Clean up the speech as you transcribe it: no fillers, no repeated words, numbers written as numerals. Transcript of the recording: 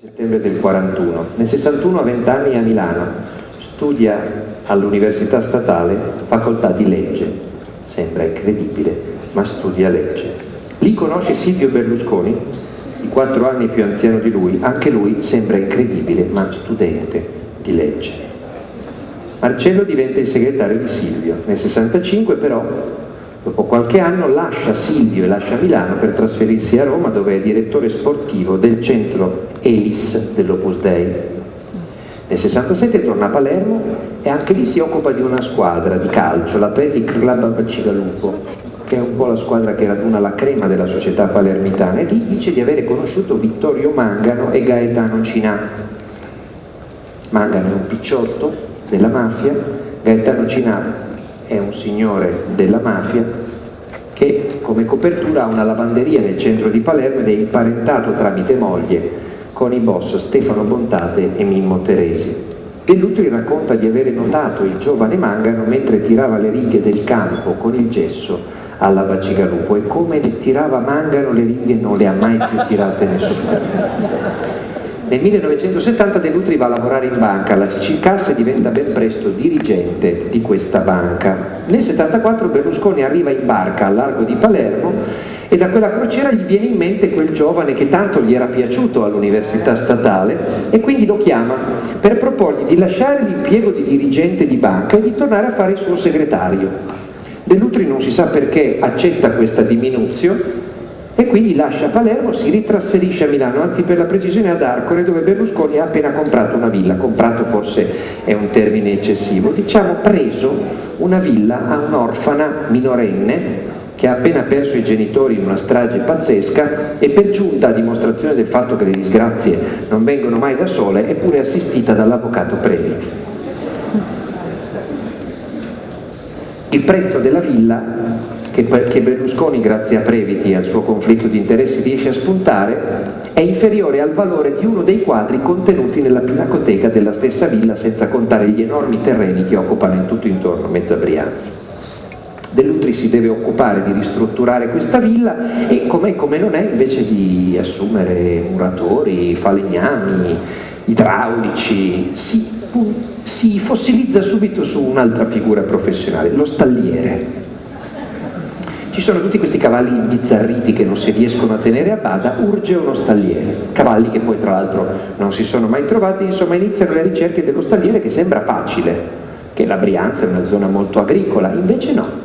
settembre del 41. Nel 61 ha 20 anni a Milano, studia all'Università Statale, facoltà di legge. Sembra incredibile, ma studia legge. Lì conosce Silvio Berlusconi, di 4 anni più anziano di lui, anche lui sembra incredibile, ma studente di legge. Marcello diventa il segretario di Silvio. Nel 65 però, dopo qualche anno, lascia Silvio e lascia Milano per trasferirsi a Roma, dove è direttore sportivo del centro ELIS dell'Opus Dei. Nel 67 torna a Palermo e anche lì si occupa di una squadra di calcio, l'Athletic Club Bacigalupo, che è un po' la squadra che raduna la crema della società palermitana, e lì dice di avere conosciuto Vittorio Mangano e Gaetano Cinà. Mangano è un picciotto della mafia, Gaetano Cinà è un signore della mafia che come copertura ha una lavanderia nel centro di Palermo ed è imparentato tramite moglie con i boss Stefano Bontate e Mimmo Teresi. Dell'Utri racconta di avere notato il giovane Mangano mentre tirava le righe del campo con il gesso alla Bacigalupo, e come le tirava Mangano le righe non le ha mai più tirate nessuno. Nel 1970 Dell'Utri va a lavorare in banca alla Sicilcassa e diventa ben presto dirigente di questa banca. Nel 74 Berlusconi arriva in barca al largo di Palermo e da quella crociera gli viene in mente quel giovane che tanto gli era piaciuto all'Università Statale, e quindi lo chiama per proporgli di lasciare l'impiego di dirigente di banca e di tornare a fare il suo segretario. Dell'Utri non si sa perché accetta questa diminuzione e quindi lascia Palermo, si ritrasferisce a Milano, anzi per la precisione ad Arcore, dove Berlusconi ha appena comprato una villa. Comprato forse è un termine eccessivo, diciamo preso una villa a un'orfana minorenne che ha appena perso i genitori in una strage pazzesca e per giunta, a dimostrazione del fatto che le disgrazie non vengono mai da sole, è pure assistita dall'avvocato Previti. Il prezzo della villa che Berlusconi, grazie a Previti e al suo conflitto di interessi, riesce a spuntare, è inferiore al valore di uno dei quadri contenuti nella pinacoteca della stessa villa, senza contare gli enormi terreni che occupano in tutto intorno mezza Brianza. Dell'Utri si deve occupare di ristrutturare questa villa e, com'è come non è, invece di assumere muratori, falegnami, idraulici, si fossilizza subito su un'altra figura professionale, lo stalliere. Ci sono tutti questi cavalli imbizzarriti che non si riescono a tenere a bada, urge uno stalliere. Cavalli che poi tra l'altro non si sono mai trovati, insomma iniziano le ricerche dello stalliere, che sembra facile, che la Brianza è una zona molto agricola, invece no.